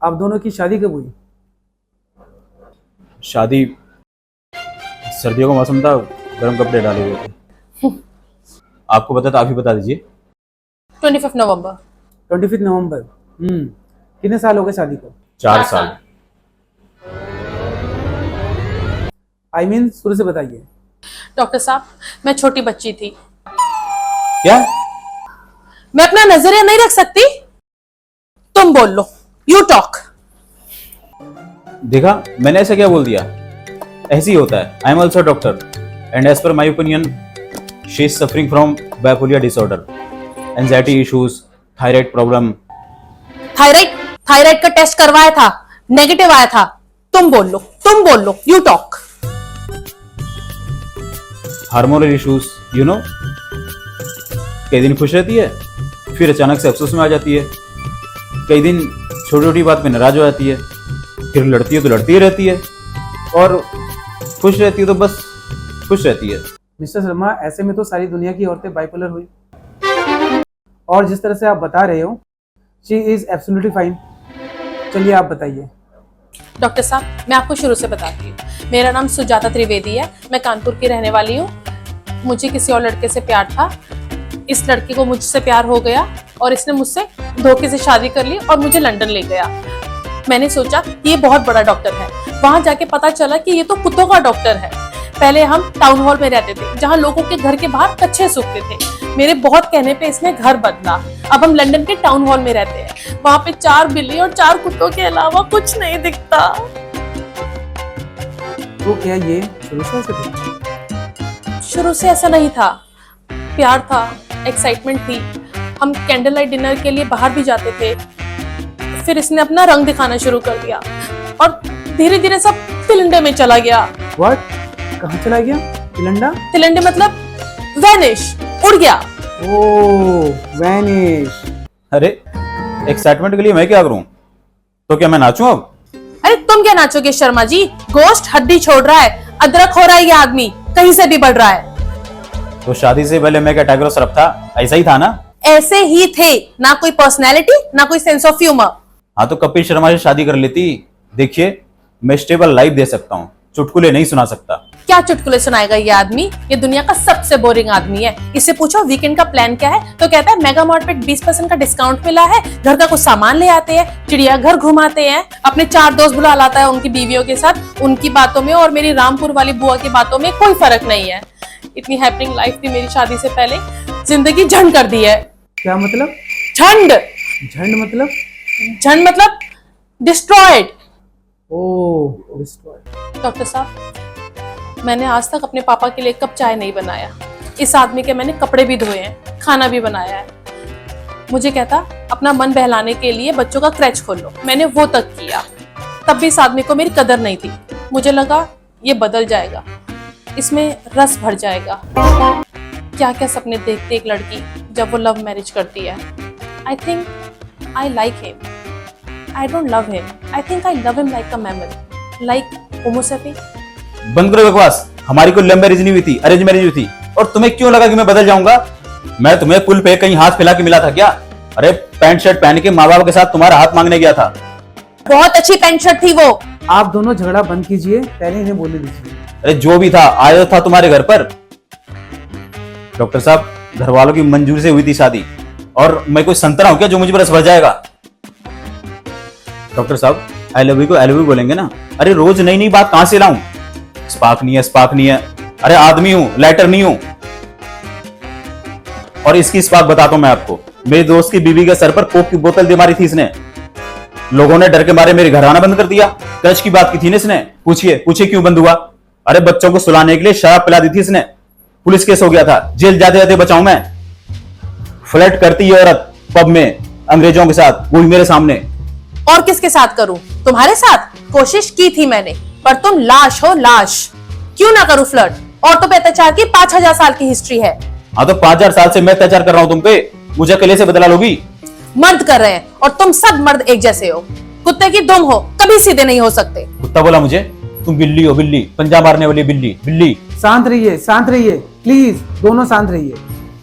आप दोनों की शादी कब हुई? शादी सर्दियों का मौसम था, गर्म कपड़े डाले हुए थे। आपको पता था, आप ही बता दीजिए। 25 नवंबर। 25 नवंबर। कितने साल हो गए शादी को? 4 साल। आई मीन शुरू से बताइए। डॉक्टर साहब, मैं छोटी बच्ची थी। क्या? मैं अपना नजरिया नहीं रख सकती? तुम बोल लो, यू टॉक। देखा, मैंने ऐसा क्या बोल दिया? ऐसे ही होता है। I am also doctor and as per my opinion she is suffering from bipolar disorder, anxiety issues, thyroid problem. Thyroid का टेस्ट करवाया था, नेगेटिव आया था। तुम बोल लो, you talk. Hormonal issues, you know. कई दिन खुश रहती है, फिर अचानक से अफसोस में आ जाती है। कई दिन छोटी छोटी बात पे नाराज हो जाती है, फिर लड़ती है तो लड़ती ही रहती है, और खुश रहती है तो बस खुश रहती है। मिस्टर शर्मा, ऐसे में तो सारी दुनिया की औरतें बाइपोलर हुई, और जिस तरह से आप बता रहे हो, शी इज एब्सोल्युटली फाइन। चलिए आप बताइए। डॉक्टर साहब, मैं आपको शुरू से बताती हूँ। मेरा नाम सुजाता त्रिवेदी है, मैं कानपुर की रहने वाली हूँ। मुझे किसी और लड़के से प्यार था, इस लड़के को मुझसे प्यार हो गया और इसने मुझसे धोखे से शादी कर ली और मुझे लंदन ले गया। मैंने सोचा ये बहुत बड़ा डॉक्टर है, वहां जाके पता चला कि ये तो कुत्तों का डॉक्टर है। पहले हम टाउन हॉल में रहते थे, जहाँ लोगों के घर के बाहर कच्चे सूखते थे। मेरे बहुत कहने पे इसने घर बदला, अब हम लंदन के टाउन हॉल में रहते हैं। वहां पे 4 बिल्ली और 4 कुत्तों के अलावा कुछ नहीं दिखता। तो क्या ये शुरू से ऐसे था? शुरू से ऐसा नहीं था, प्यार था, एक्साइटमेंट थी। हम कैंडल लाइट डिनर के लिए बाहर भी जाते थे। फिर इसने अपना रंग दिखाना शुरू कर दिया और धीरे धीरे सब तिलंडे में चला गया। व्हाट? कहाँ चला गया? तिलंडा? तिलंडे मतलब वैनिश, उड़ गया। ओह, वैनिश। अरे, एक्साइटमेंट के लिए मैं क्या करूं? तो क्या मैं नाचूं अब? अरे तुम क्या नाचोगे शर्मा जी? गोश्त हड्डी छोड़ रहा है, अदरक हो रहा है ये आदमी, कहीं से भी बढ़ रहा है। तो शादी से पहले मैं क्या टाइगर श्रॉफ था? ऐसा ही था ना? ऐसे ही थे, ना कोई पर्सनैलिटी, ना कोई सेंस ऑफ ह्यूमर। हाँ, तो कपिल शर्मा से शादी कर लेती। देखिए, मैं स्टेबल लाइफ दे सकता हूँ, चुटकुले नहीं सुना सकता। क्या चुटकुले सुनाएगा ये आदमी? ये दुनिया का सबसे बोरिंग आदमी है। इससे पूछो वीकेंड का प्लान क्या है, तो कहता है मेगा मार्ट पे 20% का डिस्काउंट मिला है, घर का कुछ सामान ले आते हैं, चिड़ियाघर घुमाते हैं, अपने 4 दोस्त बुला लाता है उनकी बीवियों के साथ। उनकी बातों में और मेरी रामपुर वाली बुआ की बातों में कोई फर्क नहीं है। इतनी हैपनिंग लाइफ थी मेरी शादी से पहले, जिंदगी झंड कर दी है। क्या मतलब? झंड। झंड मतलब? झंड मतलब डिस्ट्रॉयड। ओह, डिस्ट्रॉय। डॉक्टर साहब, मैंने आज तक अपने पापा के लिए कप चाय नहीं बनाया। इस आदमी के मैंने कपड़े भी धोए हैं, खाना भी बनाया है। मुझे कहता अपना मन बहलाने के लिए बच्चों का क्रैच खोल लो, मैंने वो तक किया। तब भी इस आदमी को मेरी कदर नहीं थी। मुझे लगा ये बदल जाएगा, इसमें रस भर जाएगा। क्या क्या सपने देखती एक लड़की जब वो लव मैरिज करती है। I think I like him, I don't love him, I think I love him like a mammal, like homo sapiens. बंद करो बकवास। हमारी कोई लव मैरिज नहीं हुई थी, अरेंज मैरिज हुई थी। और तुम्हें क्यों लगा कि मैं बदल जाऊंगा? मैं तुम्हें पुल पे कहीं हाथ फैला के मिला था क्या? अरे, पैंट शर्ट पहन के माँ बाप के साथ तुम्हारा हाथ मांगने गया था। बहुत अच्छी पैंट शर्ट थी वो। आप दोनों झगड़ा बंद कीजिए, पहले इन्हें बोलने दीजिए। अरे, जो भी था आया था तुम्हारे घर पर। डॉक्टर साहब, घर वालों की मंजूरी से हुई थी शादी, और मैं कोई संतरा हूं क्या जो मुझे पर रस भर जाएगा? डॉक्टर साहब, आई लव यू को आई लव यू बोलेंगे ना? अरे, रोज नई नई बात कहां से लाऊं? स्पार्क नहीं है, स्पार्क नहीं है। अरे, आदमी हूं, लाइटर नहीं हूं। और इसकी स्पार्क बताता हूं मैं आपको। मेरे दोस्त की बीवी के सर पर कोक की बोतल दे मारी थी इसने। लोगों ने डर के मारे मेरे घर आना बंद कर दिया। क्रश की बात की थी ना इसने। पूछिए क्यों बंद हुआ? अरे, बच्चों को सुलाने के लिए शराब पिला दी थी इसने। पुलिस केस हो गया था, जेल जाते जाते बचाऊं मैं। फ्लर्ट करती है औरत पब में अंग्रेजों के साथ, वो भी मेरे सामने। और किसके साथ करूं? तुम्हारे साथ? कोशिश की थी मैंने, पर तुम लाश हो, लाश। क्यों ना करूं फ्लर्ट? औरतों पे अत्याचार की 5000 साल की हिस्ट्री है। हाँ, तो 5000 साल से मैं अत्याचार कर रहा हूं तुम पे, मुझे अकेले से बदला लोगी? मर्द कर रहे हैं और तुम सब मर्द एक जैसे हो। कुत्ते की दुम हो, कभी सीधे नहीं हो सकते। कुत्ता बोला मुझे? तुम बिल्ली हो, बिल्ली, पंजा मारने वाली बिल्ली, बिल्ली। शांत रहिए, प्लीज, दोनों शांत रहिए।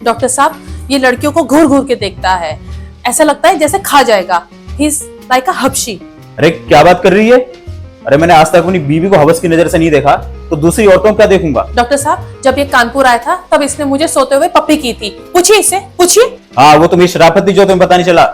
डॉक्टर साहब, ये लड़कियों को घूर घूर के देखता है, ऐसा लगता है जैसे खा जाएगा। ही इज लाइक अ हबशी। अरे क्या बात कर रही है? अरे मैंने आज तक अपनी बीवी को हवस की नजर से नहीं देखा, तो दूसरी औरतों को क्या देखूंगा? डॉक्टर साहब, जब ये कानपुर आया था तब इसने मुझे सोते हुए पप्पी की थी। पूछिए इससे, पूछिए। हाँ, वो तुम्हें शराफत थी जो तुम्हें पता नहीं चला।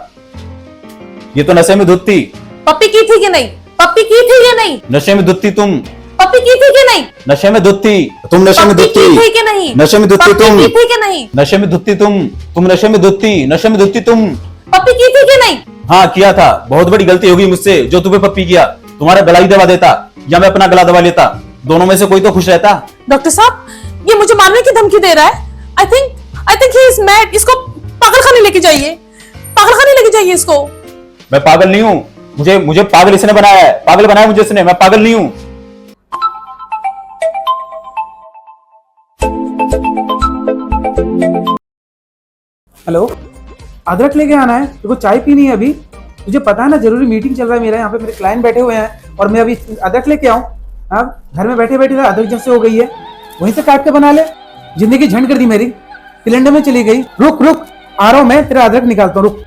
ये तो नशे में धुत थी। पप्पी की थी कि नहीं? पप्पी की थी कि नहीं? नशे में धुत थी तुम। पप्पी की थी कि नहीं? नशे में धुत थी तुम। नशे में पप्पी धुत की थी थी। कि नहीं? नशे में धुत थी पप्पी तुम। की थी कि नहीं? नशे में धुत थी तुम। तुम नशे में धुत थी। नशे में धुत थी तुम। पप्पी की थी कि नहीं? हाँ, किया था। बहुत बड़ी गलती होगी मुझसे जो तुम्हें पप्पी किया। तुम्हारा गला ही दबा देता या मैं अपना गला दबा लेता, दोनों में से कोई तो खुश रहता। डॉक्टर साहब, ये मुझे मारने की धमकी दे रहा है। I think he is mad. इसको पागलखाने लेके जाइए, पागलखाने लेके जाइए इसको। मैं पागल नहीं हूँ। मुझे पागल इसने बनाया है। पागल बनाया मुझे इसने। मैं पागल नहीं हूँ। हेलो, अदरक लेके आना है, तेरे को चाय पीनी है अभी। तुझे पता है ना, जरूरी मीटिंग चल रहा है मेरा यहाँ पे, मेरे क्लाइंट बैठे हुए हैं और मैं अभी अदरक लेके आऊँ? हाँ, घर में बैठे बैठे अदरक जैसे हो गई है, वहीं से काट के बना ले। जिंदगी झंड कर दी मेरी, सिलेंडर में चली गई। रुक रुक, आ रहा हूँ मैं, तेरा अदरक निकालता हूँ, रुक।